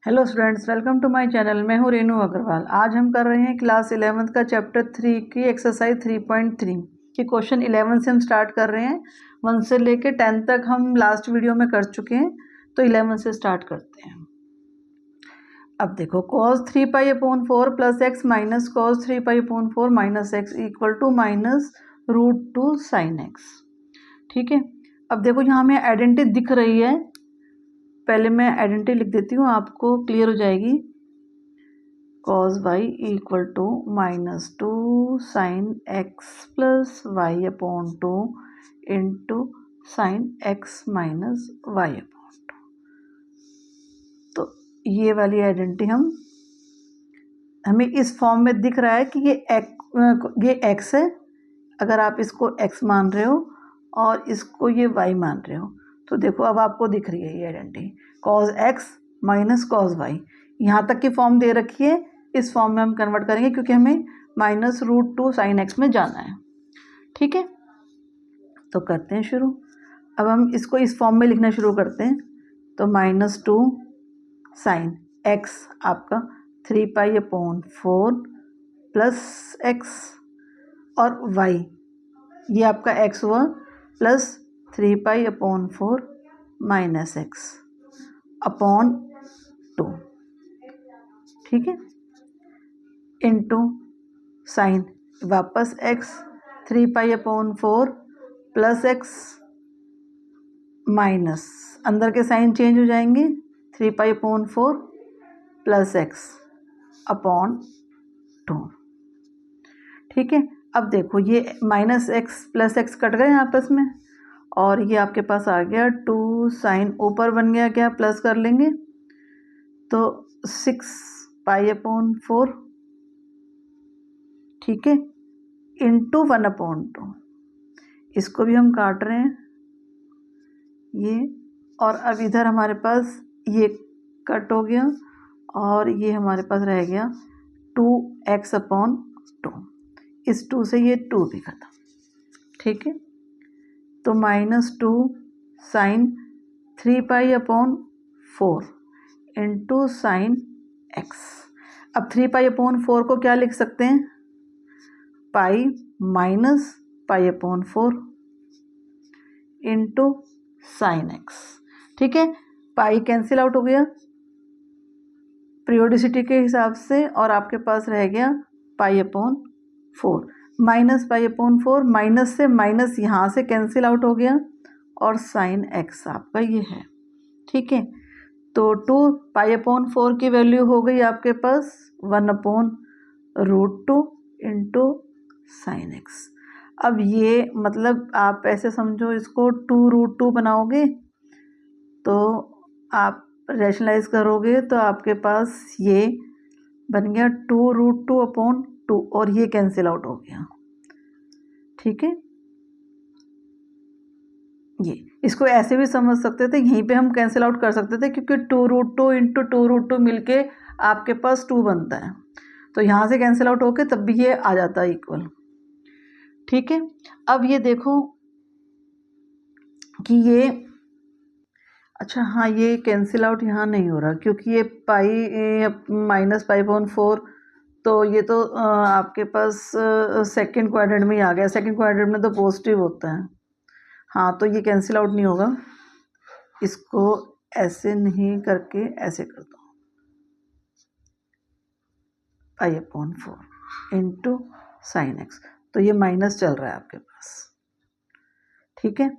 Hello students, welcome to my channel. मैं हूं रेनू अग्रवाल। आज हम कर रहे हैं क्लास 11th का चैप्टर 3 की एक्सरसाइज 3.3 की क्वेश्चन 11 से हम स्टार्ट कर रहे हैं। 1 से लेके 10 तक हम लास्ट वीडियो में कर चुके हैं, तो 11 से स्टार्ट करते हैं। अब देखो, cos 3π/4 plus x minus cos 3π/4 minus x equal to minus √2 sin x। ठीक है, अब देखो यहाँ हमें आइडेंटिटी दिख रही है। पहले मैं आइडेंटिटी लिख देती हूँ, आपको क्लियर हो जाएगी। cos y equal to -2 sin x plus y upon 2 into sine x minus y upon 2। तो ये वाली आइडेंटिटी हमें इस फॉर्म में दिख रहा है कि ये x है। अगर आप इसको x मान रहे हो और इसको ये y मान रहे हो, तो देखो अब आपको दिख रही है ये identity cos x minus cos y। यहाँ तक की फॉर्म दे रखी है, इस फॉर्म में हम कन्वर्ट करेंगे क्योंकि हमें -√2 sin x में जाना है। ठीक है, तो करते हैं शुरू। अब हम इसको इस फॉर्म में लिखना शुरू करते हैं। तो -2 sin x आपका 3π/4 प्लस x और y ये आपका x हुआ प्लस 3π/4 माइनस एक्स अपॉन 2। ठीक है, इंटू साइन वापस x 3π/4 प्लस एक्स माइनस अंदर के साइन चेंज हो जाएंगे 3π/4 प्लस एक्स अपॉन 2। ठीक है, अब देखो ये minus x plus x cut गए आपस में और ये आपके पास आ गया 2 साइन ऊपर बन गया, क्या प्लस कर लेंगे तो 6π/4। ठीक है, इंटू 1/2। इसको भी हम काट रहे हैं ये, और अब इधर हमारे पास ये कट हो गया और ये हमारे पास रह गया 2x/2। इस 2 से ये 2 भी खत्म। ठीक है, तो -2 साइन 3π/4 इंटू साइन x। अब 3π/4 को क्या लिख सकते हैं, pi minus π/4 into sine x। ठीक है, पाई कैंसिल आउट हो गया पीरियोडिसिटी के हिसाब से और आपके पास रह गया π/4 माइनस π/4। माइनस से माइनस यहाँ से कैंसिल आउट हो गया और साइन x आपका ये है। ठीक है, तो 2π/4 की वैल्यू हो गई आपके पास 1/√2 इंटू साइन x। अब ये मतलब आप ऐसे समझो, इसको 2√2 बनाओगे तो आप रैशनलाइज करोगे तो आपके पास ये बन गया 2√2/2 और ये कैंसिल आउट हो गया। ठीक है, ये इसको ऐसे भी समझ सकते थे, यहीं पे हम कैंसिल आउट कर सकते थे क्योंकि 2√2 इंटू 2√2 मिलके आपके पास 2 बनता है, तो यहाँ से कैंसिल आउट होके तब भी ये आ जाता है इक्वल। ठीक है, अब ये देखो कि ये अच्छा हाँ, ये कैंसिल आउट यहाँ नहीं हो रहा क्योंकि ये माइनस π/4, तो ये तो आपके पास सेकंड क्वाड्रेंट में ही आ गया। सेकंड क्वाड्रेंट में तो पॉजिटिव होता है। हाँ, तो ये कैंसिल आउट नहीं होगा, इसको ऐसे नहीं करके ऐसे कर दो, π/4 इंटू साइन एक्स। तो ये माइनस चल रहा है आपके पास। ठीक है,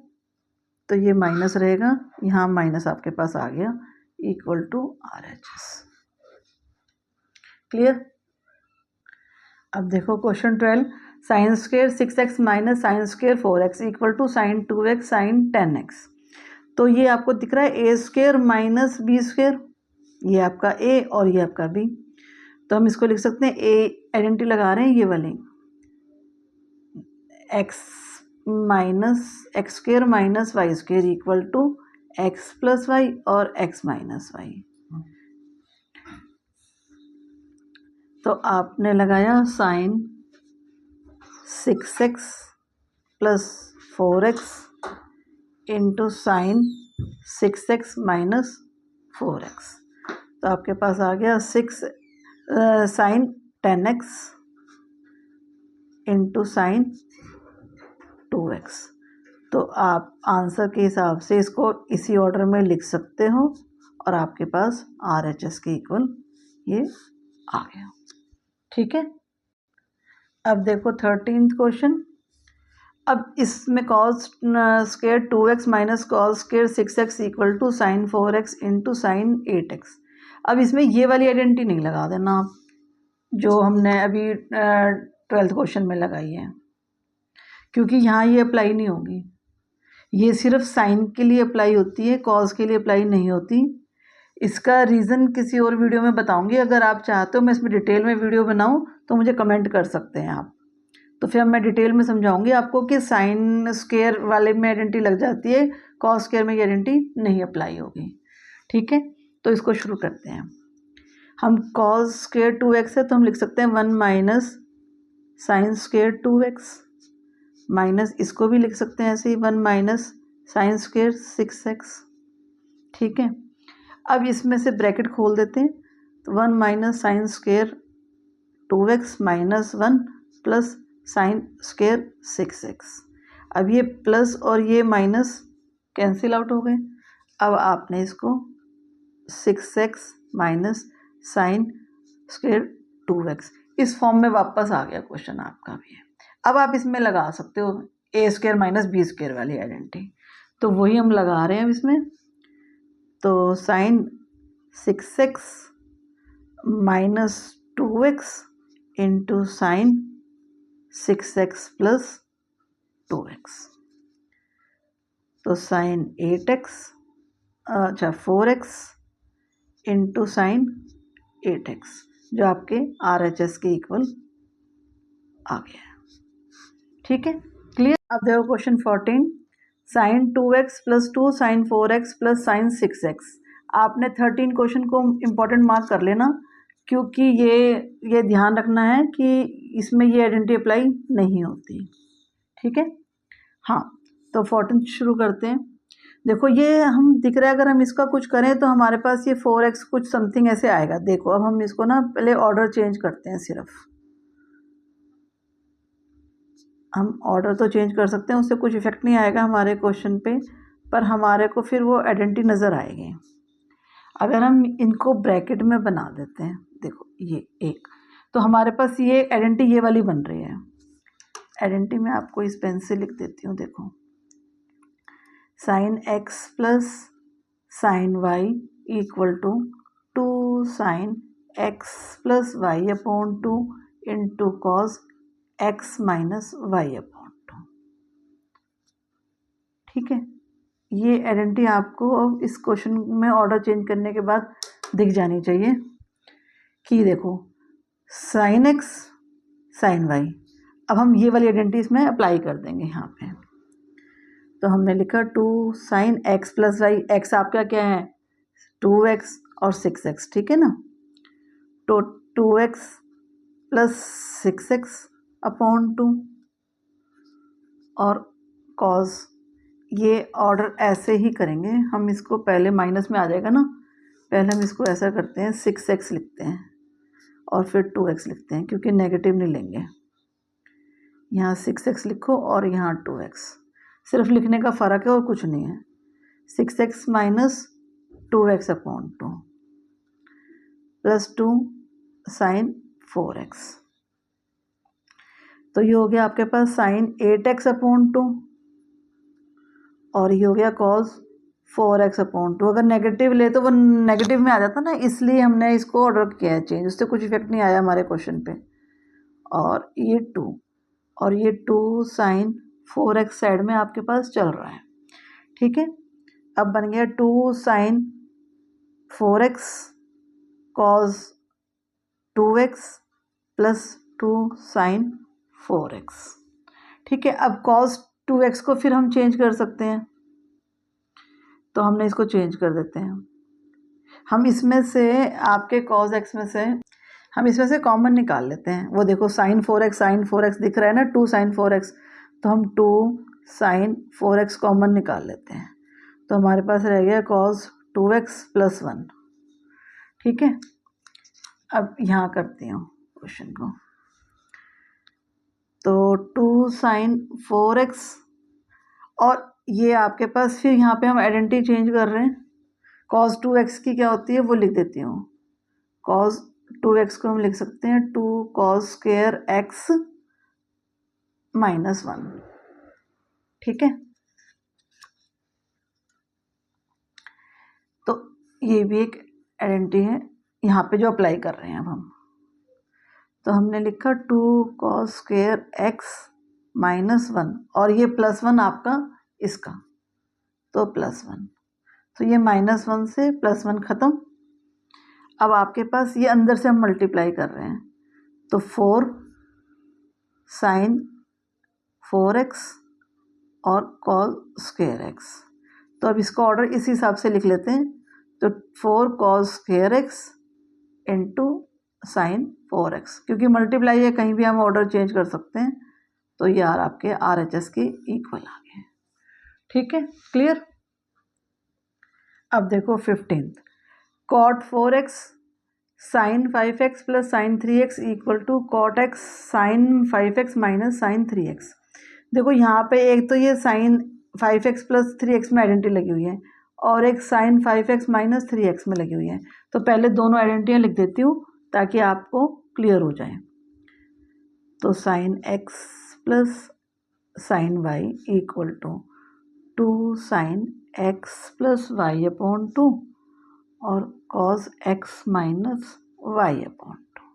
तो ये माइनस रहेगा, यहाँ माइनस आपके पास आ गया इक्वल टू RHS। क्लियर। अब देखो question 12, sine square 6x minus sine square 4x equal to sine 2x sine 10x। तो ये आपको दिख रहा है a² माइनस b², ये आपका a और ये आपका b। तो हम इसको लिख सकते हैं, a आइडेंटिटी लगा रहे हैं ये वाली, x minus x² minus y² equal to x plus y और x माइनस y। तो आपने लगाया sine 6x plus 4x into sine 6x minus 4x। तो आपके पास आ गया 6 sign 10x into sine 2x। तो आप आंसर के हिसाब से इसको इसी ऑर्डर में लिख सकते हो और आपके पास RHS के इक्वल ये आ गया। ठीक है, अब देखो 13th क्वेश्चन। अब इसमें cos square 2x minus cos square 6x equal to sine 4x into sine 8x। अब इसमें ये वाली आइडेंटिटी नहीं लगा देना आप, जो हमने अभी 12th क्वेश्चन में लगाई है, क्योंकि यहाँ ये अप्लाई नहीं होगी। ये सिर्फ साइन के लिए अप्लाई होती है, कॉस के लिए अप्लाई नहीं होती। इसका रीज़न किसी और वीडियो में बताऊंगी। अगर आप चाहते हो मैं इसमें डिटेल में वीडियो बनाऊं तो मुझे कमेंट कर सकते हैं आप, तो फिर मैं डिटेल में समझाऊंगी आपको कि साइन स्क्वायर वाले में आइडेंटिटी लग जाती है, कॉस स्क्वायर में ये आइडेंटिटी नहीं अप्लाई होगी। ठीक है, तो इसको शुरू करते हैं। हम कॉस स्क्वायर 2x है तो हम लिख सकते हैं 1 minus sine square 2x, minus इसको भी लिख सकते हैं ऐसे ही 1 माइनस साइन स्क्वायर 6x। ठीक है, अब इसमें से ब्रैकेट खोल देते हैं, तो 1 minus sine square 2x minus 1 plus sine square 6x। अब ये प्लस और ये माइनस कैंसिल आउट हो गए। अब आपने इसको 6x minus sine square 2x इस फॉर्म में वापस आ गया क्वेश्चन आपका भी है। अब आप इसमें लगा सकते हो A square minus B square वाली आइडेंटिटी, तो वही हम लगा रहे हैं अब इसमें। तो sine 6x minus 2x into sine 6x plus 2x, तो sign 8x 4x into sine 8x, जो आपके RHS के इक्वल आ गया है। ठीक है, क्लियर। अब देखो question 14, sine 2x plus 2 sine 4x plus sine 6x। आपने 13 क्वेश्चन को इम्पोर्टेंट मार्क कर लेना, क्योंकि ये ध्यान रखना है कि इसमें ये आइडेंटिटी अप्लाई नहीं होती। ठीक है, हाँ, तो 14 शुरू करते हैं। देखो ये हम दिख रहा है, अगर हम इसका कुछ करें तो हमारे पास ये 4x कुछ समथिंग ऐसे आएगा। देखो अब हम इसको ना पहले ऑर्डर चेंज करते हैं, सिर्फ हम ऑर्डर तो चेंज कर सकते हैं, उससे कुछ इफेक्ट नहीं आएगा हमारे क्वेश्चन पे, पर हमारे को फिर वो आइडेंटिटी नज़र आएगी। अगर हम इनको ब्रैकेट में बना देते हैं, देखो ये एक, तो हमारे पास ये आइडेंटिटी ये वाली बन रही है। आइडेंटिटी में आपको इस पेन से लिख देती हूँ। देखो sine x plus sine y equal to 2 sine x plus y upon 2 into cos x minus y upon 2। ठीक है, ये आइडेंटिटी आपको अब इस क्वेश्चन में ऑर्डर चेंज करने के बाद दिख जानी चाहिए कि देखो साइन x साइन वाई। अब हम ये वाली आइडेंटिटी इसमें अप्लाई कर देंगे यहाँ पे। तो हमने लिखा 2 sine x plus y, x आपका क्या है 2x और 6x। ठीक है ना, तो 2x प्लस 6x अपॉन 2 और कॉस, ये ऑर्डर ऐसे ही करेंगे हम। इसको पहले माइनस में आ जाएगा ना, पहले हम इसको ऐसा करते हैं 6x लिखते हैं और फिर 2x लिखते हैं, क्योंकि नेगेटिव नहीं लेंगे। यहाँ 6x लिखो और यहाँ 2x, सिर्फ लिखने का फ़र्क है और कुछ नहीं है। 6x minus 2x upon 2 plus 2 sine 4x, तो ये हो गया आपके पास साइन 8x अपॉन 2 और ये हो गया कॉस 4x अपॉन 2। अगर नेगेटिव ले तो वो नेगेटिव में आ जाता ना, इसलिए हमने इसको ऑर्डर किया है चेंज, उससे कुछ इफेक्ट नहीं आया हमारे क्वेश्चन पे। और ये 2 और ये 2 साइन 4x साइड में आपके पास चल रहा है। ठीक है, अब बन गया 2 sine 4x cos 2x plus 2 sine 4x। ठीक है, अब कॉस 2x को फिर हम चेंज कर सकते हैं, तो हमने इसको चेंज कर देते हैं। हम इसमें से आपके कॉस x में से हम इसमें से कॉमन निकाल लेते हैं। वो देखो साइन 4x दिख रहा है ना, 2 साइन 4x, तो हम 2 साइन 4x कॉमन निकाल लेते हैं, तो हमारे पास रह गया कॉस 2x प्लस 1। ठीक है, अब यहाँ करती हूँ क्वेश्चन को। तो 2 sin 4x, और ये आपके पास फिर यहाँ पे हम आइडेंटिटी चेंज कर रहे हैं। cos 2x की क्या होती है वो लिख देती हूँ। cos 2x को हम लिख सकते हैं 2 cos square x -1, ठीक है। तो ये भी एक आइडेंटिटी है यहाँ पे जो अप्लाई कर रहे हैं अब हम। तो हमने लिखा 2 cos square x -1, और ये +1 आपका इसका, तो +1, तो ये -1 से +1 ख़त्म। अब आपके पास ये अंदर से हम मल्टीप्लाई कर रहे हैं, तो 4 sin 4x और cos square x। तो अब इसका ऑर्डर इस हिसाब से लिख लेते हैं, तो 4 cos square x into sin 4x, क्योंकि मल्टीप्लाई है कहीं भी हम ऑर्डर चेंज कर सकते हैं। तो ये आपके RHS के इक्वल आ गए, ठीक है, क्लियर। अब देखो 15th, cot 4x sin 5x plus sin 3x equal to cot x sin 5x minus sin 3x। देखो यहाँ पे एक तो ये sin 5x प्लस 3x में आइडेंटिटी लगी हुई है, और एक sin 5x माइनस 3x में लगी हुई है। तो पहले दोनों आइडेंटिटियाँ लिख देती हूँ ताकि आपको क्लियर हो जाए। तो sin x plus sin y equal to 2 sin x plus y upon 2 और cos x minus y upon 2।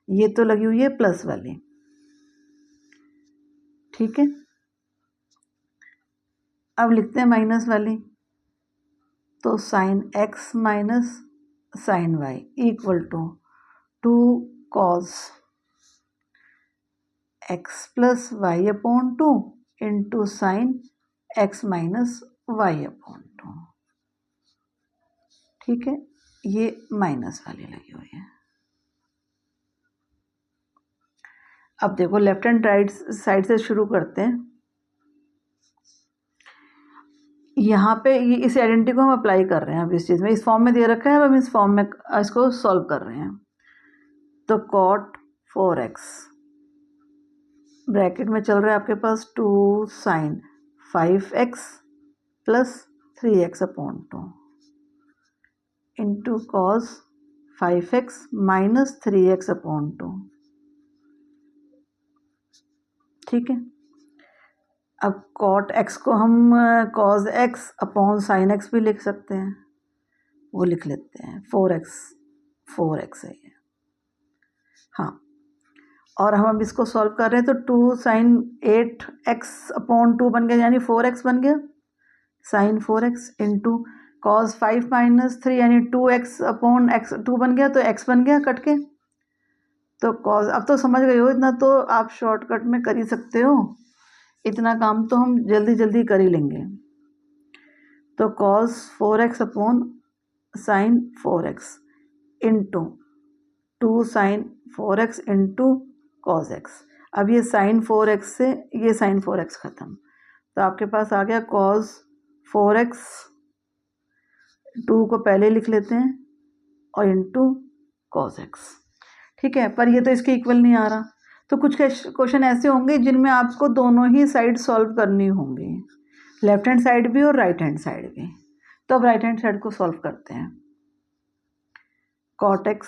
ये तो लगी हुई है प्लस वाली, ठीक है। अब लिखते हैं माइनस वाली, तो sin x minus sin y equal to 2 cos x plus y upon 2 into sin x minus y upon 2, ठीक है। ये माइनस वाली लगी हुई है। अब देखो लेफ्ट हैंड राइट साइड से शुरू करते हैं। यहाँ पे ये इस आइडेंटिटी को हम अप्लाई कर रहे हैं। अब इस चीज़ में इस फॉर्म में दे रखा है, अब हम इस फॉर्म में इसको सॉल्व कर रहे हैं। तो cot 4x ब्रैकेट में चल रहा है आपके पास 2 sin 5x plus 3x upon 2 into cos 5x minus 3x upon 2, ठीक है। अब cot x को हम cos x upon sin x भी लिख सकते हैं, वो लिख लेते हैं। 4x है ये, हाँ। और हम अब इसको सॉल्व कर रहे हैं, तो 2 sin 8x अपॉन 2 बन गया, यानी 4x बन गया। sin 4x into cos 5 minus 3 यानी 2x अपॉन x 2 बन गया, तो x बन गया कट के। तो cos, अब तो समझ गए हो, इतना तो आप शॉर्टकट में कर ही सकते हो, इतना काम तो हम जल्दी जल्दी कर ही लेंगे। तो cos 4x upon sin 4x into 2 sin 4x into cos x। अब ये sin 4x से ये sin 4x ख़त्म, तो आपके पास आ गया cos 4x, 2 को पहले लिख लेते हैं, और इंटू cos x, ठीक है। पर ये तो इसके इक्वल नहीं आ रहा, तो कुछ क्वेश्चन ऐसे होंगे जिनमें आपको दोनों ही साइड सॉल्व करनी होंगी, लेफ्ट हैंड साइड भी और राइट हैंड साइड भी। तो अब राइट हैंड साइड को सॉल्व करते हैं। cot x,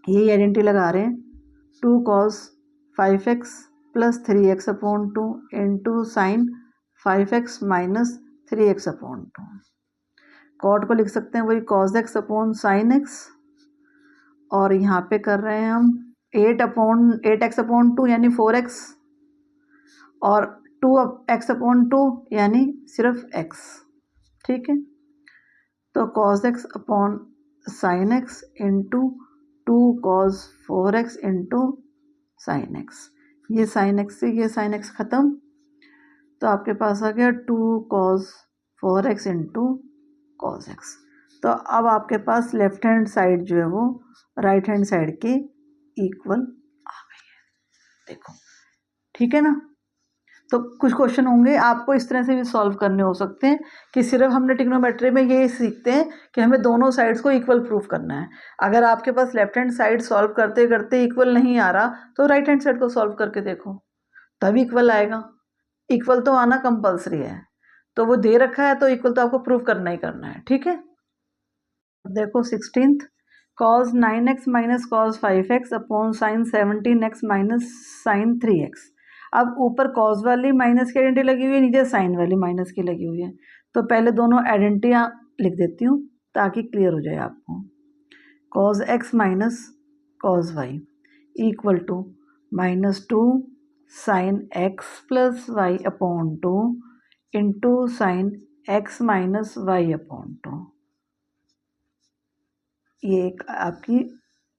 यही आइडेंटिटी लगा रहे हैं, 2 cos 5x plus 3x upon 2 into sign 5x minus 3x upon 2। cot को लिख सकते हैं वही cos x upon sine x, और यहाँ पे कर रहे हैं हम 8x अपॉन 2 यानी 4x, और 2x अपॉन 2 यानी सिर्फ x, ठीक है। तो cos x upon sine x into 2 cos 4x into sine x, ये साइन x से ये साइन x ख़त्म, तो आपके पास आ गया 2 cos 4x into cos x। तो अब आपके पास लेफ्ट हैंड साइड जो है वो राइट हैंड साइड के इक्वल आ गई है, देखो, ठीक है ना। तो कुछ क्वेश्चन होंगे आपको इस तरह से भी सॉल्व करने हो सकते हैं कि सिर्फ हमने ट्रिग्नोमेट्री में ये सीखते हैं कि हमें दोनों साइड्स को इक्वल प्रूफ करना है। अगर आपके पास लेफ्ट हैंड साइड सॉल्व करते करते इक्वल नहीं आ रहा तो राइट हैंड साइड को सॉल्व करके देखो, तभी इक्वल आएगा। इक्वल तो आना कंपल्सरी है, तो वो दे रखा है तो इक्वल तो आपको प्रूफ करना ही करना है। ठीक है, देखो 16th, cos 9x minus cos 5x upon sine 17x minus sine 3x। अब ऊपर cos वाली माइनस की आइडेंटिटी लगी हुई है, नीचे साइन वाली माइनस की लगी हुई है, तो पहले दोनों आइडेंटिटियाँ लिख देती हूँ ताकि क्लियर हो जाए आपको। cos x minus cos y equal to -2 sine x plus y upon 2 into sine x minus y upon 2। ये एक आपकी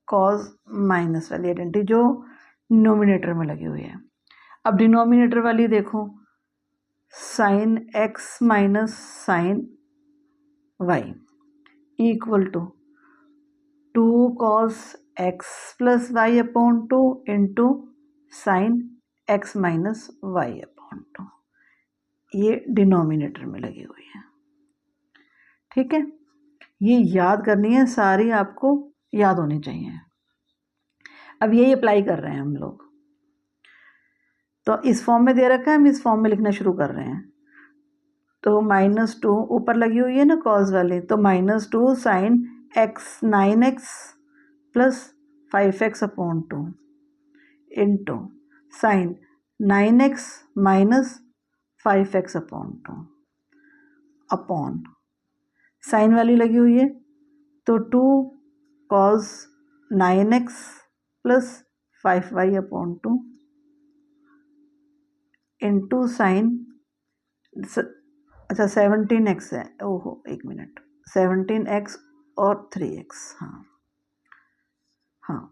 कॉज माइनस वाली आइडेंटिटी जो नोमिनेटर में लगी हुई है। अब डिनोमिनेटर वाली देखो, sine x minus sine y equal to 2 cos x plus y upon 2 into sine x minus y upon 2। ये डिनोमिनेटर में लगी हुई है। ठीक है, ये याद करनी है, सारी आपको याद होनी चाहिए। अब यही अप्लाई कर रहे हैं हम लोग, तो इस फॉर्म में दे रखा है, हम इस फॉर्म में लिखना शुरू कर रहे हैं। तो -2 ऊपर लगी हुई है ना कॉज वाली, तो -2 sine x 9x plus 5x upon 2 into sign 9x minus 5x upon 2 upon sine वाली लगी हुई है, तो 2 cos 9x plus 5y upon 2 into sign, अच्छा 17x है, ओहो एक मिनट, 17x और 3x, हाँ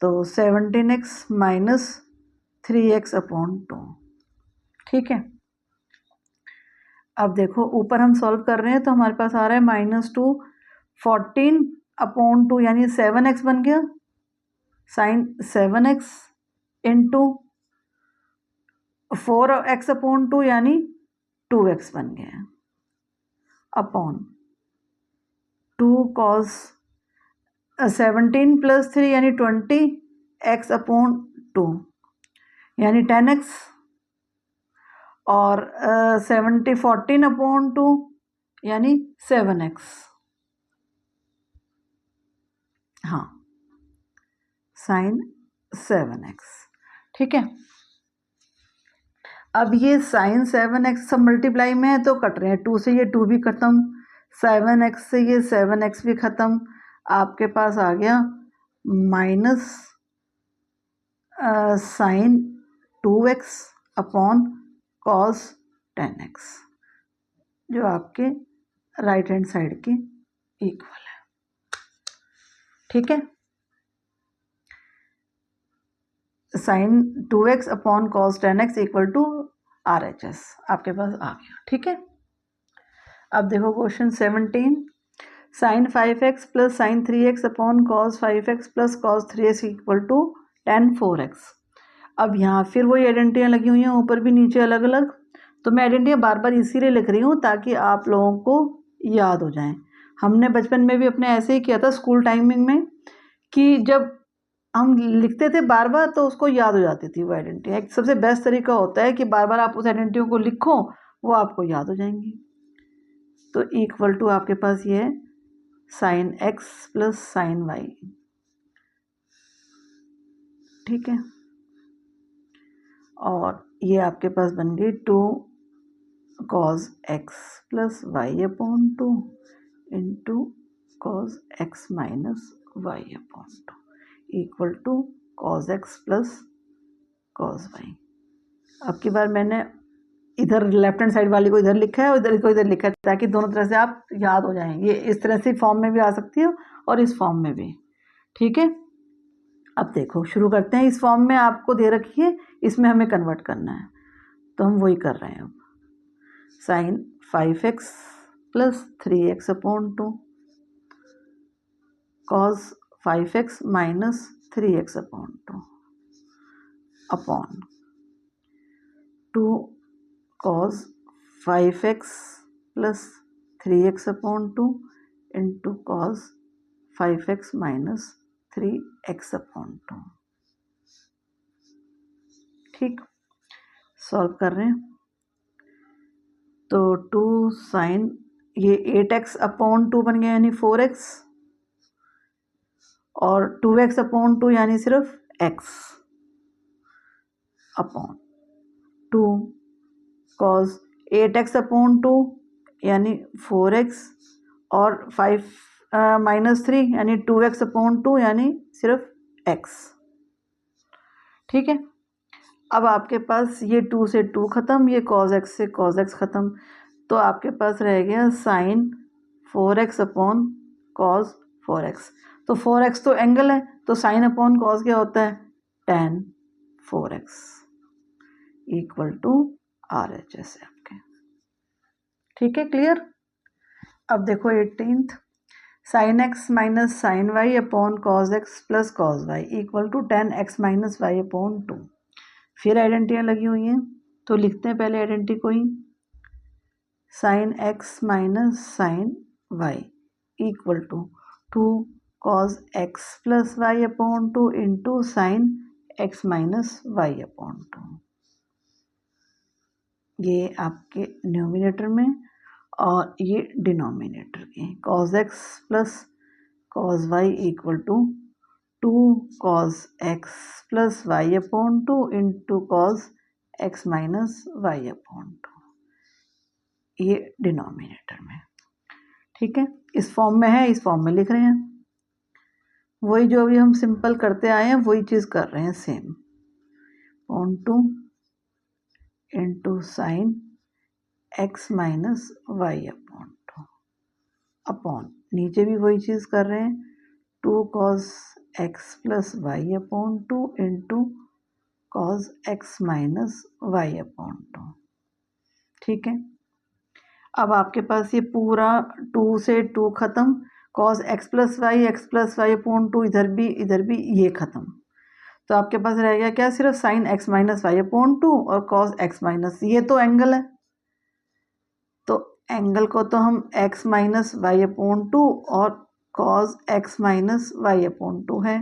तो 17x माइनस 3x अपॉन 2। ठीक है, अब देखो ऊपर हम सॉल्व कर रहे हैं तो हमारे पास आ रहा है -2 14 अपॉन 2 यानी 7x बन गया, sign 7x into 4x upon 2 यानी 2x बन गया, अपॉन 2 कॉस 17 प्लस 3 यानी 20x अपॉन 2 यानी 10x, और 14 अपॉन 2 यानी 7x, हाँ साइन 7x। ठीक है, अब ये साइन 7x सब मल्टीप्लाई में है तो कट रहे हैं, 2 से ये 2 भी ख़त्म, 7x से ये 7x भी ख़त्म, आपके पास आ गया minus sign 2x upon cos 10x, जो आपके राइट हैंड साइड के इक्वल है। ठीक है, sine 2x upon cos 10x equal to RHS आपके पास आ गया। ठीक है, अब देखो question 17, sine 5x plus sine 3x upon cos 5x plus cos 3x equal to tan 4x। अब यहाँ फिर वही आइडेंटिटियाँ लगी हुई हैं ऊपर भी नीचे अलग अलग, तो मैं आइडेंटिटियाँ बार बार इसीलिए लिख रही हूँ ताकि आप लोगों को याद हो जाएं। हमने बचपन में भी अपने ऐसे ही किया था स्कूल टाइमिंग में कि जब हम लिखते थे बार बार तो उसको याद हो जाती थी वो आइडेंटिटी। एक सबसे बेस्ट तरीका होता है कि बार बार आप उस आइडेंटिटी को लिखो, वो आपको याद हो जाएंगी। तो इक्वल टू आपके पास ये है sine x plus sine y। ठीक है, और ये आपके पास बन गई 2 cos x plus y upon 2 into cos x minus y upon 2 equal to cos x plus cos y. अब की बार मैंने इधर लेफ्ट हैंड साइड वाली को इधर लिखा है और इधर को इधर लिखा है ताकि दोनों तरह से आप याद हो जाएं। ये इस तरह से फॉर्म में भी आ सकती है और इस फॉर्म में भी। ठीक है, अब देखो शुरू करते हैं। इस फॉर्म में आपको दे रखी है, इसमें हमें कन्वर्ट करना है तो हम वही कर रहे हैं। अब sine 5x plus 3x upon 2 cos 5x minus 3x upon 2 upon 2 cos 5x plus 3x upon 2 into cos 5x minus 3x upon 2। ठीक, सॉल्व कर रहे हैं तो 2 साइन ये 8x अपॉन 2 बन गया यानी 4x, और 2x अपॉन 2 यानी सिर्फ x upon 2 cos 8x upon 2 यानी 4x, और 5 माइनस 3 यानी 2x अपॉन 2 यानी सिर्फ x। ठीक है, अब आपके पास ये 2 से 2 ख़त्म, ये cos x से cos x ख़त्म, तो आपके पास रह गया sign 4x upon cos 4x। तो 4x तो एंगल है, तो साइन अपॉन cos क्या होता है, tan 4x equal to RHS है आपके। ठीक है, क्लियर। अब देखो 18th, sine x minus sine y upon cos x plus cos y equal to tan x minus y upon 2। फिर आइडेंटियाँ लगी हुई हैं, तो लिखते हैं पहले आइडेंटिटी को ही। Sine x minus sine y equal to 2 cos x plus y upon 2 into sine x minus y upon 2। ये आपके न्यूमिनेटर में और ये डिनोमिनेटर के। cos x plus cos y equal to 2 cos x plus y upon 2 into cos x minus y upon 2, ये denominator में। ठीक है, इस फॉर्म में है, इस फॉर्म में लिख रहे हैं, वही जो भी हम सिंपल करते आए हैं वही चीज़ कर रहे हैं same. Upon 2 into sine x minus y upon 2 upon नीचे भी वही चीज़ कर रहे हैं, 2 cos x plus y upon 2 into cos x minus y upon 2। ठीक है, अब आपके पास ये पूरा 2 से 2 ख़त्म, cos x plus y upon 2 इधर भी ये ख़त्म, तो आपके पास रह गया क्या, सिर्फ sine x minus y upon 2 और cos x माइनस, ये तो एंगल है, तो एंगल को तो हम x माइनस वाई अपॉन 2 और cos x minus y upon 2 है,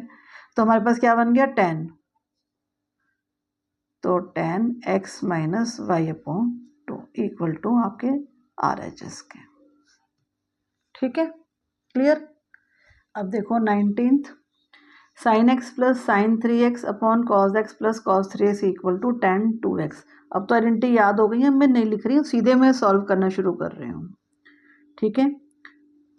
तो हमारे पास क्या बन गया, tan, तो tan x minus y upon 2 equal to आपके RHS के। ठीक है, क्लियर। अब देखो 19th, sine x plus sine 3x upon cos x plus cos 3x equal to tan 2x। अब तो आइडेंटिटी याद हो गई है, मैं नहीं लिख रही हूँ, सीधे मैं सॉल्व करना शुरू कर रही हूँ। ठीक है,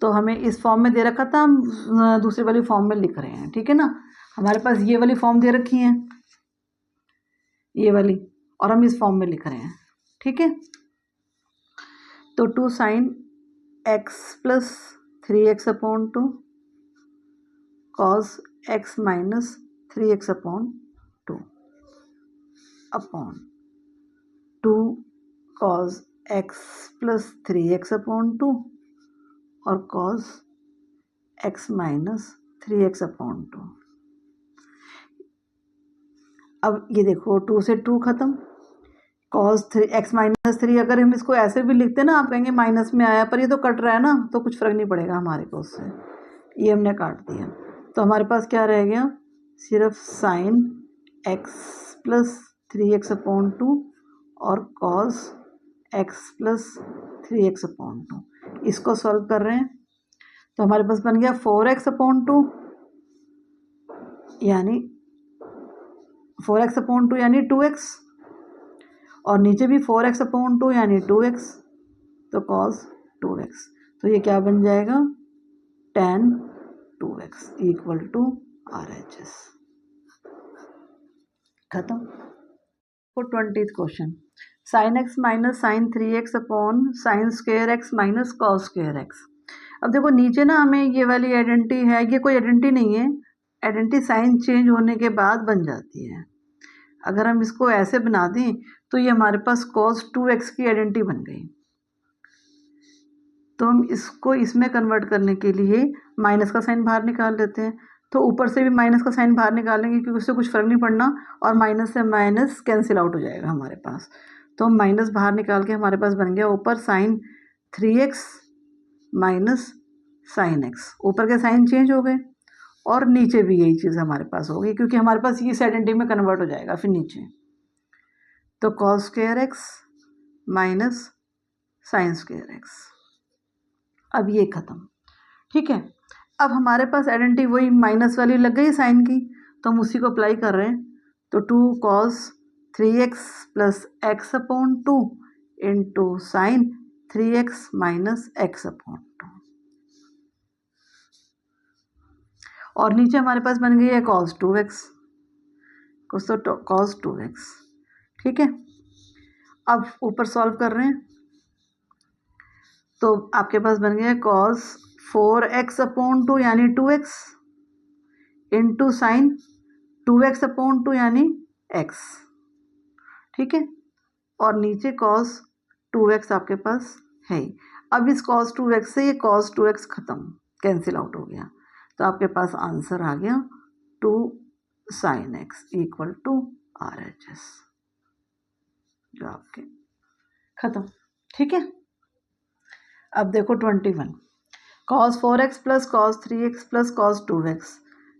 तो हमें इस फॉर्म में दे रखा था, हम दूसरी वाली फॉर्म में लिख रहे हैं। ठीक है ना, हमारे पास ये वाली फॉर्म दे रखी है, ये वाली, और हम इस फॉर्म में लिख रहे हैं। ठीक है, तो 2 sine x plus 3x upon 2 cos x minus 3x upon 2 upon 2 cos x plus 3x upon 2 और cos x minus 3x upon 2। अब ये देखो 2 से 2 ख़त्म, cos 3x माइनस 3, अगर हम इसको ऐसे भी लिखते ना, आप कहेंगे माइनस में आया, पर ये तो कट रहा है ना, तो कुछ फ़र्क नहीं पड़ेगा हमारे को उससे, ये हमने काट दिया, तो हमारे पास क्या रह गया, सिर्फ sine x plus 3x upon 2 और cos x plus 3x upon 2। इसको सॉल्व कर रहे हैं, तो हमारे पास बन गया 4x अपॉन 2 यानी 4x अपॉन 2 यानी 2x, और नीचे भी 4x अपॉन 2 यानी 2x, तो cos 2x, तो ये क्या बन जाएगा, tan 2x equal to RHS। खत्म। For 20th question, sine x minus sine 3x upon sine square x minus cos square x। अब देखो नीचे ना हमें ये वाली आइडेंटिटी है, ये कोई आइडेंटिटी नहीं है, आइडेंटिटी साइन चेंज होने के बाद बन जाती है। अगर हम इसको ऐसे बना दें तो ये हमारे पास cos 2x की आइडेंटिटी बन गई, तो हम इसको इसमें कन्वर्ट करने के लिए माइनस का साइन बाहर निकाल लेते हैं, तो ऊपर से भी माइनस का साइन बाहर निकालेंगे क्योंकि उससे कुछ फ़र्क नहीं पड़ना, और माइनस से माइनस कैंसिल आउट हो जाएगा हमारे पास, तो हम माइनस बाहर निकाल के हमारे पास बन गया ऊपर sign 3x minus sine x, ऊपर के साइन चेंज हो गए और नीचे भी यही चीज़ हमारे पास होगी क्योंकि हमारे पास ये आइडेंटिटी में कन्वर्ट हो जाएगा फिर नीचे। तो cos square x minus sign square x, अब ये ख़त्म। ठीक है, अब हमारे पास आइडेंटिटी वही माइनस वाली लग गई साइन की, तो हम उसी को अप्लाई कर रहे हैं। तो 2 cos 3x plus x upon 2 into sign 3x minus x upon 2, और नीचे हमारे पास बन गई है cos 2x, कुछ तो cos 2x। ठीक है, अब ऊपर सॉल्व कर रहे हैं तो आपके पास बन गया cos 4x अपॉन 2 यानी 2x into sign 2x upon 2 यानी x। ठीक है, और नीचे cos 2x आपके पास है। अब इस cos 2x से ये cos 2x ख़त्म, कैंसिल आउट हो गया, तो आपके पास आंसर आ गया 2 sin x equal to RHS, जो आपके ख़त्म। ठीक है, अब देखो 21 cos 4x plus cos 3x plus cos 2x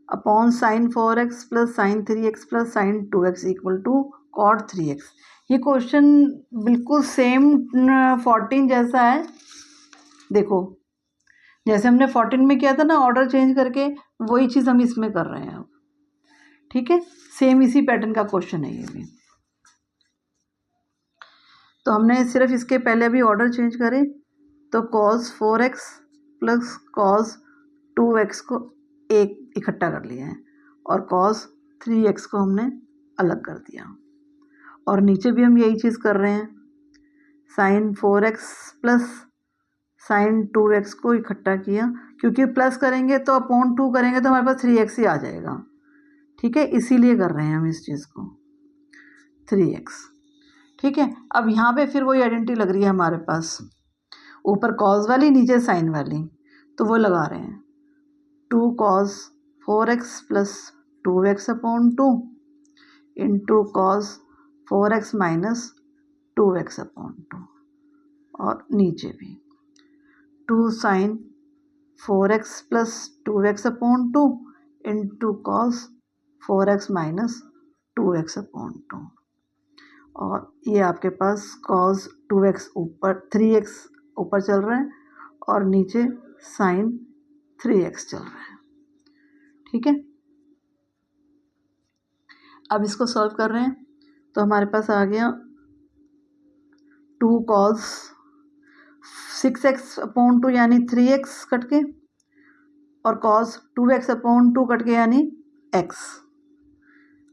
upon sine 4x plus sine 3x plus sine 2x equal to cot 3x। ये क्वेश्चन बिल्कुल सेम 14 जैसा है। देखो जैसे हमने 14 में किया था ना ऑर्डर चेंज करके, वही चीज़ हम इसमें कर रहे हैं अब। ठीक है, सेम इसी पैटर्न का क्वेश्चन है ये भी। तो हमने सिर्फ इसके पहले अभी ऑर्डर चेंज करे, तो cos 4x plus cos 2x को एक इकट्ठा कर लिया है और cos 3x को हमने अलग कर दिया, और नीचे भी हम यही चीज़ कर रहे हैं, sign 4x plus sine 2x को इकट्ठा किया, क्योंकि प्लस करेंगे तो अपॉन 2 करेंगे तो हमारे पास 3x ही आ जाएगा। ठीक है, इसीलिए कर रहे हैं हम इस चीज़ को 3x। ठीक है, अब यहाँ पे फिर वही आइडेंटिटी लग रही है हमारे पास, ऊपर cos वाली नीचे साइन वाली, तो वो लगा रहे हैं 2 cos 4x plus 2x upon 2 into cos 4x minus 2x upon 2, और नीचे भी 2 sin 4x plus 2x upon 2 into cos 4x minus 2x upon 2, और ये आपके पास cos 2x ऊपर 3x ऊपर चल रहा है और नीचे साइन 3x चल रहा है। ठीक है, अब इसको सॉल्व कर रहे हैं तो हमारे पास आ गया 2 cos 6x अपॉन 2 यानी 3x कट के, और cos 2x अपॉन 2 कट के यानी x,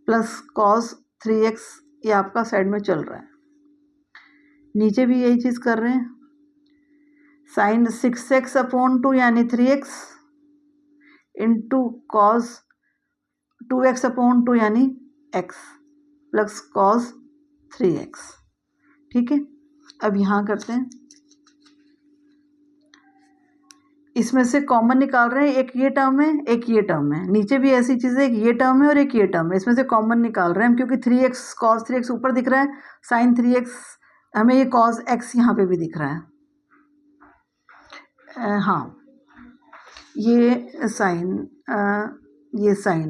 प्लस cos 3x ये आपका साइड में चल रहा है। नीचे भी यही चीज़ कर रहे हैं, साइन 6x अपॉन 2 यानी 3x into cos 2x upon 2 यानी x प्लस cos 3x। ठीक है, अब यहाँ करते हैं, इसमें से कॉमन निकाल रहे हैं, एक ये टर्म है एक ये टर्म है, नीचे भी ऐसी चीज़ है, एक ये टर्म है और एक ये टर्म है, इसमें से कॉमन निकाल रहे हैं हम, क्योंकि 3x cos 3x ऊपर दिख रहा है, साइन 3x हमें ये cos x यहाँ पे भी दिख रहा है। हाँ ये साइन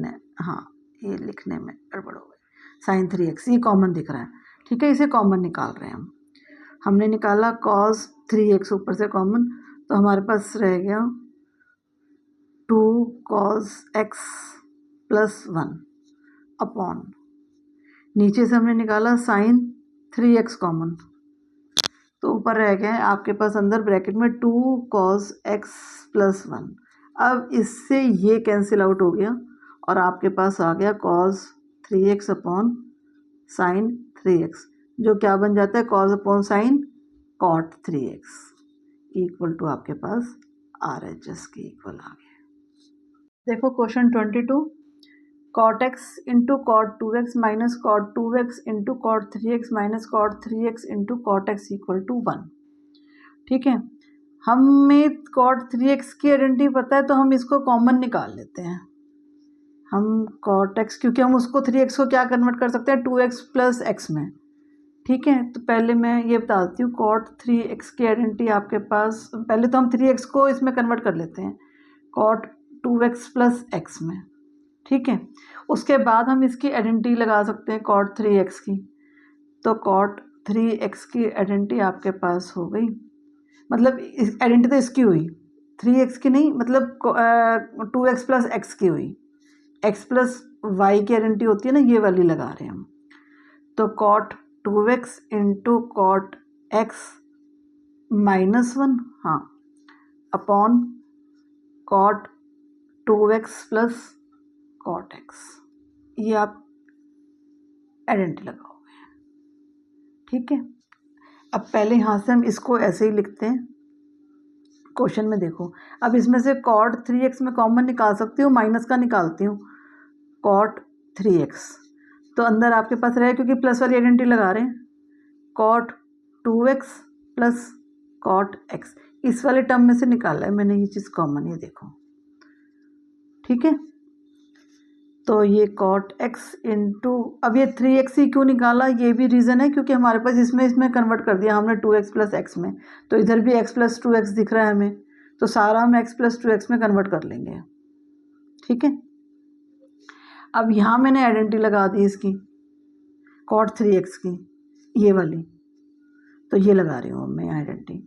है, हाँ ये लिखने में गड़बड़ हो गई, साइन 3x ये कॉमन दिख रहा है। ठीक है, इसे कॉमन निकाल रहे हैं हम, हमने निकाला cos 3x ऊपर से कॉमन, तो हमारे पास रह गया 2 cos x प्लस 1 अपॉन, नीचे से हमने निकाला साइन 3x कॉमन, तो ऊपर रह गया आपके पास अंदर ब्रैकेट में 2 cos x प्लस 1। अब इससे ये कैंसिल आउट हो गया और आपके पास आ गया cos 3x upon sign 3x, जो क्या बन जाता है cos upon sine cot 3x equal to आपके पास RHS के इक्वल आ गया। देखो question 22, cot x into cot 2x minus cot 2x into cot 3x minus cot 3x into cot x equal to 1। ठीक है, हमें cot 3x की आइडेंटिटी पता है तो हम इसको कॉमन निकाल लेते हैं, हम cot x, क्योंकि हम उसको 3x को क्या कन्वर्ट कर सकते हैं 2x प्लस x में। ठीक है, तो पहले मैं ये बताती हूँ कॉट 3x की आइडेंटिटी आपके पास। पहले तो हम 3x को इसमें कन्वर्ट कर लेते हैं कॉट 2x प्लस x में। ठीक है, उसके बाद हम इसकी आइडेंटिटी लगा सकते हैं कॉट 3x की। तो कॉट 3x की आइडेंटिटी आपके पास हो गई, मतलब आइडेंटिटी तो इसकी हुई, 3x की नहीं, मतलब 2x प्लस x की हुई। x प्लस y की आइडेंटिटी होती है ना, ये वाली लगा रहे हैं हम। तो cot 2x into cot x -1, हाँ, upon cot 2x plus cot x, ये आप आइडेंटिटी लगाओगे। ठीक है, अब पहले यहाँ से हम इसको ऐसे ही लिखते हैं। क्वेश्चन में देखो, अब इसमें से कॉट 3x में कॉमन निकाल सकती हूँ, माइनस का निकालती हूँ कॉट 3x, तो अंदर आपके पास रहे, क्योंकि प्लस वाली आइडेंटिटी लगा रहे हैं, cot 2x plus cot x, इस वाले टर्म में से निकाला है मैंने ये चीज़ कॉमन, ये देखो। ठीक है, तो ये कॉट x इंटू, अब ये 3x ही क्यों निकाला, ये भी रीज़न है क्योंकि हमारे पास इसमें कन्वर्ट कर दिया हमने 2x प्लस x में, तो इधर भी x प्लस 2x दिख रहा है हमें, तो सारा हम x प्लस 2x में कन्वर्ट कर लेंगे। ठीक है, अब यहाँ मैंने आइडेंटिटी लगा दी इसकी कॉट 3x की, ये वाली, तो ये लगा रही हूँ मैं identity,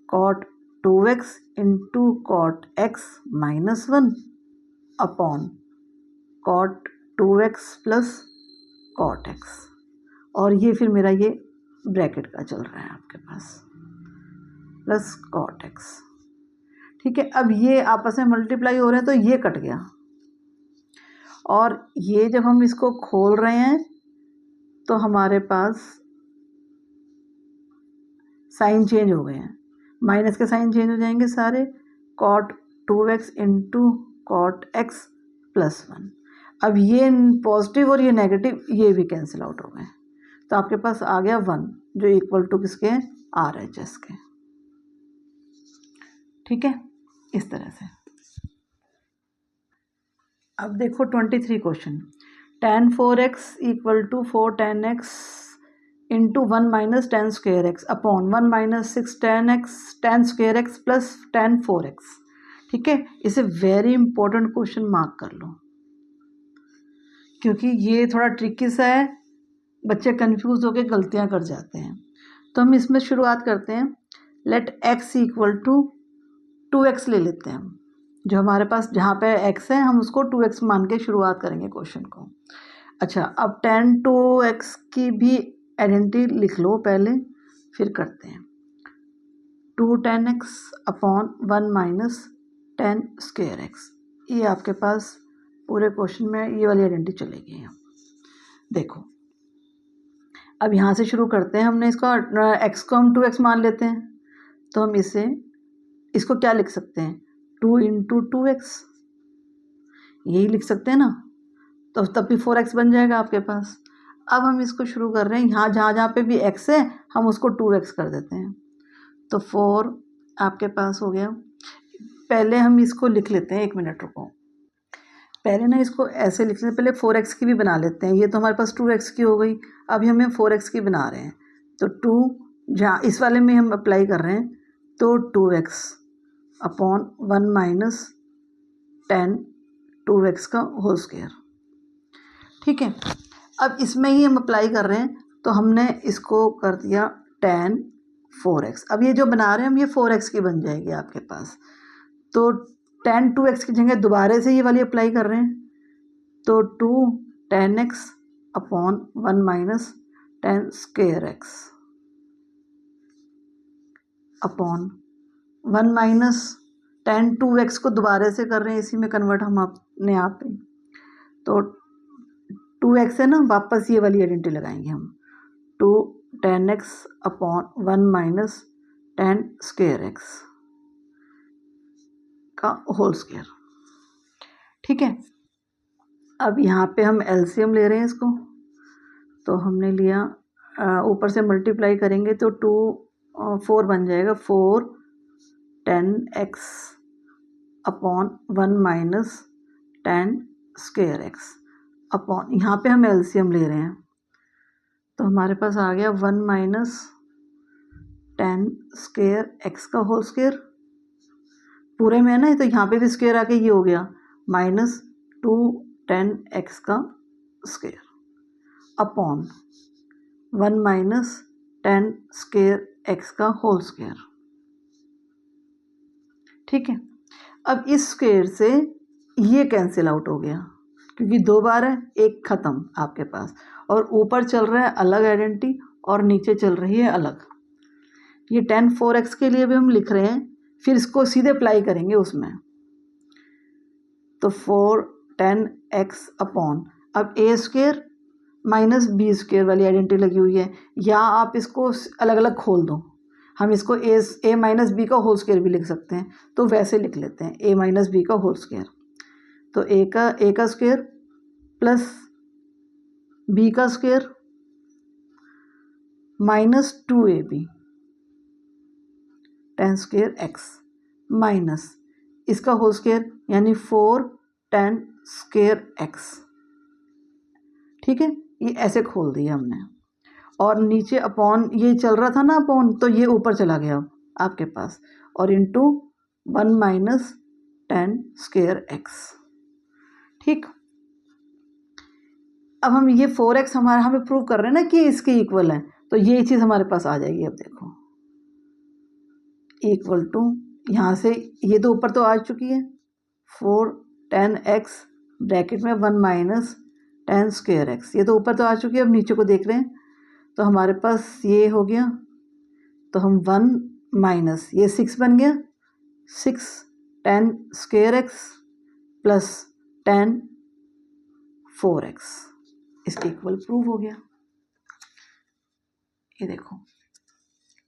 cot 2x into cot x -1 upon cot 2x plus cot x, और ये फिर मेरा ये ब्रैकेट का चल रहा है आपके पास, प्लस कॉट x। ठीक है, अब ये आपस में मल्टीप्लाई हो रहे हैं तो ये कट गया, और ये जब हम इसको खोल रहे हैं तो हमारे पास साइन चेंज हो गए हैं, माइनस के साइन चेंज हो जाएंगे सारे, cot 2x into cot x plus 1। अब ये पॉजिटिव और ये नेगेटिव ये भी कैंसिल आउट हो गए, तो आपके पास आ गया 1, जो इक्वल टू किसके, RHS के। ठीक है, इस तरह से। अब देखो 23 question, tan 4x equal to 4 tan x into 1 minus tan square x upon 1 minus 6 tan square x plus tan 4x। ठीक है, इसे वेरी इंपॉर्टेंट क्वेश्चन मार्क कर लो, क्योंकि ये थोड़ा ट्रिकी सा है, बच्चे कंफ्यूज होकर गलतियां कर जाते हैं। तो हम इसमें शुरुआत करते हैं, late x equal to 2x ले लेते हैं हम, जो हमारे पास जहाँ पे x है हम उसको 2x मान के शुरुआत करेंगे क्वेश्चन को। अच्छा, अब tan 2x की भी आइडेंटिटी लिख लो पहले, फिर करते हैं 2 tan x upon 1 minus tan square x, ये आपके पास पूरे क्वेश्चन में ये वाली आइडेंटिटी चलेगी। देखो, अब यहाँ से शुरू करते हैं, हमने इसको x को हम 2x मान लेते हैं, तो हम इसको क्या लिख सकते हैं, 2 इंटू 2x, यही लिख सकते हैं ना, तो तब भी 4x बन जाएगा आपके पास। अब हम इसको शुरू कर रहे हैं, यहाँ जहाँ पे भी x है हम उसको 2x कर देते हैं, तो 4 आपके पास हो गया। पहले हम इसको लिख लेते हैं, 1 मिनट रुको, पहले ना इसको ऐसे लिख लेते हैं, पहले 4x की भी बना लेते हैं, ये तो हमारे पास 2x की हो गई, अभी हमें 4x की बना रहे हैं, तो 2 जहाँ इस वाले में हम अप्लाई कर रहे हैं, तो 2x upon 1 minus tan 2x का होल स्क्वायर। ठीक है, अब इसमें ही हम अप्लाई कर रहे हैं, तो हमने इसको कर दिया tan 4x, अब ये जो बना रहे हैं हम ये 4x की बन जाएगी आपके पास, तो tan 2x की जगह दोबारा से ये वाली अप्लाई कर रहे हैं, तो 2 tan x upon 1 minus tan square x upon 1 minus tan 2x को दोबारा से कर रहे हैं, इसी में कन्वर्ट हम अपने आप ही, तो 2x है ना, वापस ये वाली आइडेंटिटी लगाएंगे हम, 2 tan x upon 1 minus tan square x का होल स्क्वायर। ठीक है, अब यहाँ पे हम एलसीएम ले रहे हैं इसको, तो हमने लिया, ऊपर से मल्टीप्लाई करेंगे तो 4 बन जाएगा, 4 tan x upon 1 minus tan square x upon, यहाँ पे हम एलसीएम ले रहे हैं, तो हमारे पास आ गया 1 माइनस 10 स्क्वायर एक्स का होल स्क्वायर, पूरे में है ना, तो यहाँ पे भी स्क्वायर आके ये हो गया माइनस 2 10 एक्स का square upon 1 minus 10 square x का होल स्क्वायर। ठीक है, अब इस स्क्वायर से ये कैंसिल आउट हो गया क्योंकि 2 बार है, एक ख़त्म आपके पास, और ऊपर चल रहा है अलग आइडेंटिटी और नीचे चल रही है अलग। ये 10 4x के लिए भी हम लिख रहे हैं, फिर इसको सीधे अप्लाई करेंगे उसमें, तो 4 10 x अपॉन, अब ए स्क्वायर माइनस बी स्क्वायर वाली आइडेंटिटी लगी हुई है, या आप इसको अलग अलग खोल दो, हम इसको ए माइनस बी का होल स्क्वायर भी लिख सकते हैं, तो वैसे लिख लेते हैं ए माइनस बी का होल स्क्वायर। तो ए का स्क्वायर प्लस बी का square minus 2ab 10 square x minus इसका होल स्क्वायर यानी 4 10 स्क्वायर एक्स। ठीक है, ये ऐसे खोल दिया हमने, और नीचे अपॉन ये चल रहा था ना अपॉन, तो ये ऊपर चला गया आपके पास, और इंटू 1 माइनस 10 स्क्वायर एक्स। ठीक, अब हम ये 4x हमारा हमें प्रूव कर रहे हैं ना कि इसके इक्वल है, तो ये चीज़ हमारे पास आ जाएगी। अब देखो इक्वल टू, यहाँ से ये तो ऊपर तो आ चुकी है 4 10 एक्स ब्रैकेट में 1 माइनस 10 स्क्वायर एक्स, ये तो ऊपर तो आ चुकी है। अब नीचे को देख रहे हैं तो हमारे पास ये हो गया, तो हम 1 माइनस ये 6 बन गया 6 10 स्क्वायर एक्स प्लस 10 4x, इसके इक्वल प्रूव हो गया। ये देखो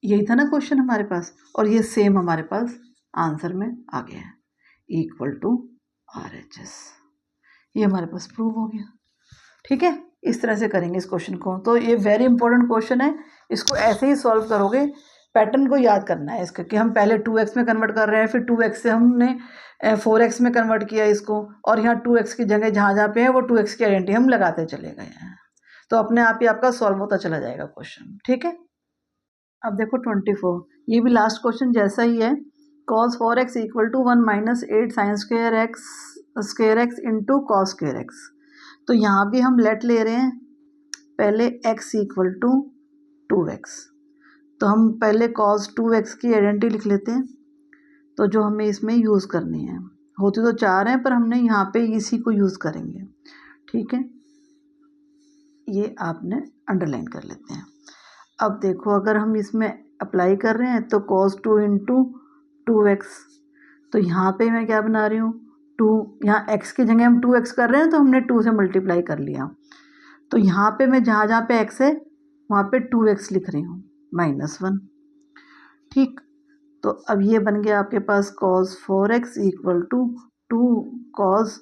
यही था ना क्वेश्चन हमारे पास, और ये सेम हमारे पास आंसर में आ गया है इक्वल टू RHS, ये हमारे पास प्रूव हो गया। ठीक है, इस तरह से करेंगे इस क्वेश्चन को। तो ये वेरी इंपॉर्टेंट क्वेश्चन है, इसको ऐसे ही सॉल्व करोगे। पैटर्न को याद करना है इसका कि हम पहले 2x में कन्वर्ट कर रहे हैं, फिर 2x से हमने 4x में कन्वर्ट किया इसको, और यहाँ 2x की जगह जहाँ जहाँ पे है वो 2x की आइडेंटिटी हम लगाते चले गए हैं, तो अपने आप ही आपका सॉल्व होता चला जाएगा क्वेश्चन। ठीक है, अब देखो 24, ये भी लास्ट क्वेश्चन जैसा ही है। cos 4x equal to 1 minus 8 sine square x into cos square x. तो यहाँ भी हम लेट ले रहे हैं, पहले x इक्वल टू 2x, तो हम पहले cos 2x की आइडेंटिटी लिख लेते हैं, तो जो हमें इसमें यूज़ करनी है, होती तो 4 हैं पर हमने यहाँ पे इसी को यूज़ करेंगे। ठीक है, ये आपने अंडरलाइन कर लेते हैं। अब देखो अगर हम इसमें अप्लाई कर रहे हैं तो cos 2 इंटू 2x, तो यहाँ पे मैं क्या बना रही हूँ 2, यहाँ x की जगह हम 2x कर रहे हैं तो हमने 2 से मल्टीप्लाई कर लिया, तो यहाँ पे मैं जहाँ जहाँ पे x है वहाँ पे 2x लिख रही हूँ -1। ठीक, तो अब ये बन गया आपके पास cos 4x equal to 2 cos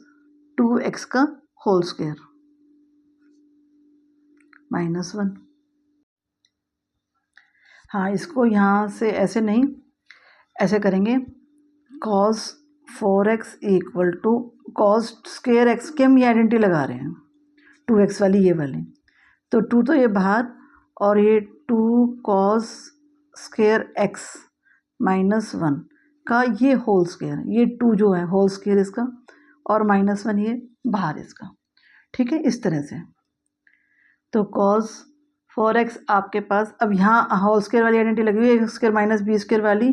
2x का होल स्क्वायर -1। हाँ, इसको यहाँ से ऐसे नहीं, ऐसे करेंगे cos 4x equal to cos square x के हम ये आइडेंटिटी लगा रहे हैं 2x वाली, ये वाली, तो 2 तो ये बाहर, और ये 2 cos स्क्वायर एक्स -1 का ये होल स्क्वायर, ये 2 जो है होल स्क्वायर इसका, और -1 ये बाहर इसका। ठीक है, इस तरह से, तो cos 4x आपके पास, अब यहाँ होल स्क्वायर वाली आइडेंटिटी लगी हुई है, a square minus B square वाली,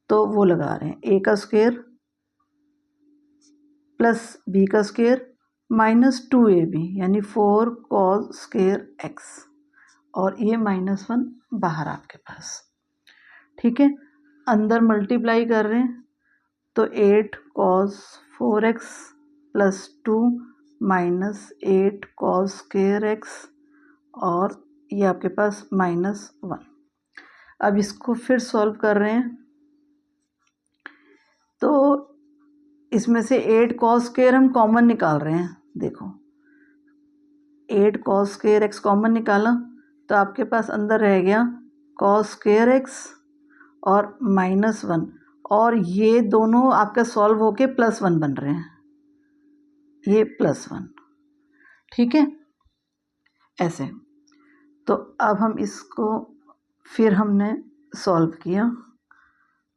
तो वो लगा रहे हैं a का स्क्वायर प्लस b का स्क्वायर माइनस 2ab यानी 4 cos स्क्वायर x, और ये -1 बाहर आपके पास। ठीक है, अंदर मल्टीप्लाई कर रहे हैं तो 8 cos 4x plus 2 minus 8 cos square x, और ये आपके पास -1। अब इसको फिर सॉल्व कर रहे हैं, तो इसमें से 8 cos स्क्वायर हम कॉमन निकाल रहे हैं। देखो 8 cos स्क्वायर x कॉमन निकाला तो आपके पास अंदर रह गया cos स्क्वायर x और -1, और ये दोनों आपका सॉल्व होके +1 बन रहे हैं, ये +1। ठीक है, ऐसे, तो अब हम इसको फिर हमने सॉल्व किया,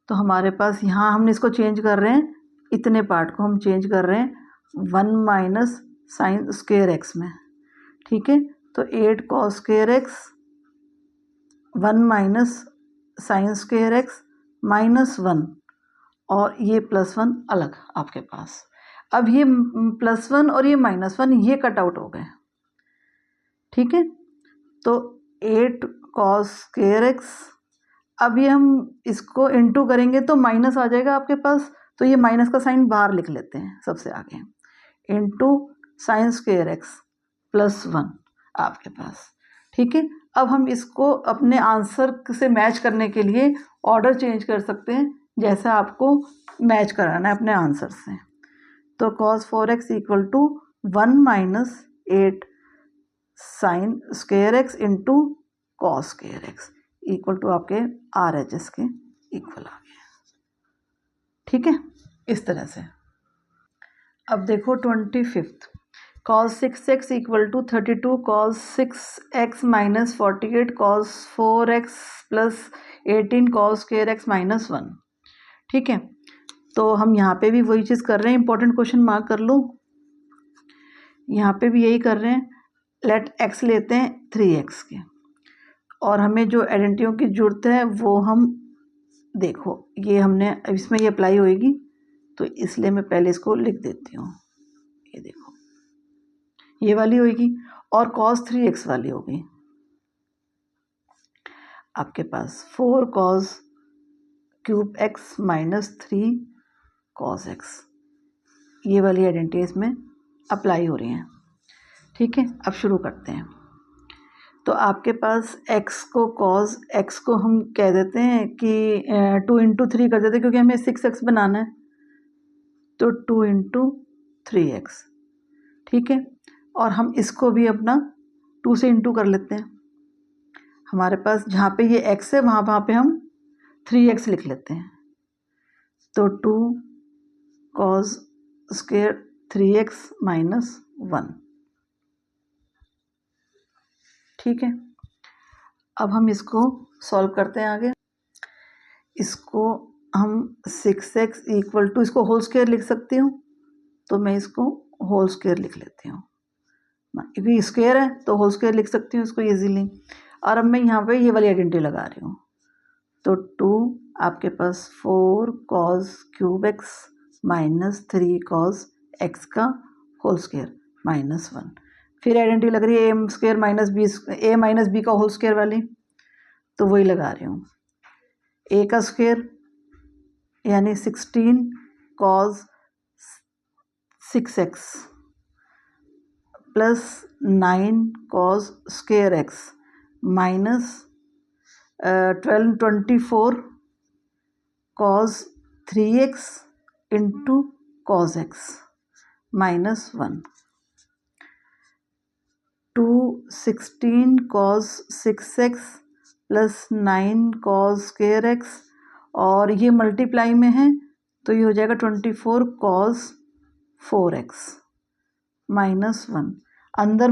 तो हमारे पास यहाँ हमने इसको चेंज कर रहे हैं, इतने पार्ट को हम चेंज कर रहे हैं 1 माइनस साइन स्क्वायर एक्स में, ठीक है। तो 8 cos square x 1 minus sign square x -1 और ये +1 अलग आपके पास। अब ये +1 और ये -1 ये कट आउट हो गए, ठीक है। तो 8 कॉस स्क्वायर एक्स, अब ये हम इसको इनटू करेंगे तो माइनस आ जाएगा आपके पास, तो ये माइनस का साइन बाहर लिख लेते हैं सबसे आगे, इनटू साइन स्क्वायर एक्स +1 आपके पास, ठीक है। अब हम इसको अपने आंसर से मैच करने के लिए ऑर्डर चेंज कर सकते हैं, जैसा आपको मैच कराना है अपने आंसर से। तो cos 4x equal to 1 minus 8 sine square x into cos square x equal to आपके RHS के इक्वल आ गया, ठीक है, इस तरह से। अब देखो 25th, cos 6x equal to 32 cos 6x minus 48 cos 4x plus 18 cos square x -1, ठीक है। तो हम यहाँ पे भी वही चीज़ कर रहे हैं, इंपॉर्टेंट क्वेश्चन मार्क कर लो, यहाँ पे भी यही कर रहे हैं। लेट x लेते हैं 3x के, और हमें जो आइडेंटिटियों की ज़रूरत है वो हम देखो, ये हमने इसमें ये अप्लाई होएगी, तो इसलिए मैं पहले इसको लिख देती हूँ। ये देखो ये वाली होएगी और cos 3x वाली होगी आपके पास 4 cos cube x -3 cos x, ये वाली आइडेंटिटी इसमें अप्लाई हो रही हैं, ठीक है। अब शुरू करते हैं। तो आपके पास x को cos x को हम कह देते हैं कि 2 × 3 कर देते हैं, क्योंकि हमें 6x बनाना है, तो 2 × 3x, ठीक है। और हम इसको भी अपना 2 से इंटू कर लेते हैं। हमारे पास जहाँ पे ये x है वहाँ पे हम 3x लिख लेते हैं, तो 2 cos स्क्वायर 3x -1, ठीक है। अब हम इसको सॉल्व करते हैं आगे। इसको हम 6x इक्वल टू, इसको होल स्क्वायर लिख सकती हूँ, तो मैं इसको होल स्क्वायर लिख लेती हूँ, क्योंकि स्क्वायर है तो होल स्क्वायर लिख सकती हूँ इसको इजीली। और अब मैं यहाँ पे ये वाली आइडेंटिटी लगा रही हूँ, तो 2 आपके पास 4 cos cube x -3 cos x का होल स्क्वायर -1, फिर आइडेंटिटी लग रही है a स्क्वायर -b का होल स्क्वायर वाली, तो वही लगा रही हूँ। a का स्क्वायर यानी 16 cos 6x plus 9 cos square x -24 cos 3x into cos x -1, 216 cos 6x plus 9 cos square x, और ये मल्टीप्लाई में है तो ये हो जाएगा 24 cos 4x -1, अंदर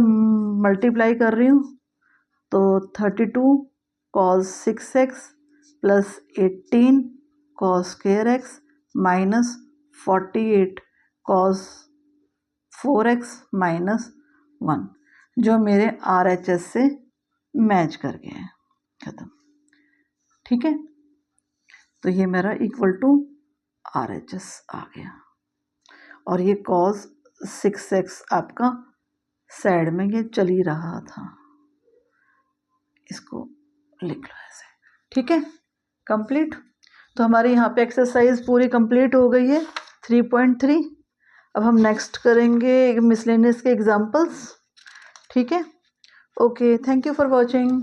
मल्टीप्लाई कर रही हूँ तो 32 cos 6x plus 18 cos square x -48 cos 4x -1, जो मेरे RHS से मैच कर गए हैं, खत्म, ठीक है। तो ये मेरा इक्वल टू RHS आ गया, और ये cos 6x आपका साइड में ये चल ही रहा था, इसको लिख लो ऐसे, ठीक है, कंप्लीट। तो हमारे यहाँ पे एक्सरसाइज पूरी कंप्लीट हो गई है 3.3। अब हम नेक्स्ट करेंगे मिसलेनियस के एग्जाम्पल्स, ठीक है। Okay, thank you for watching.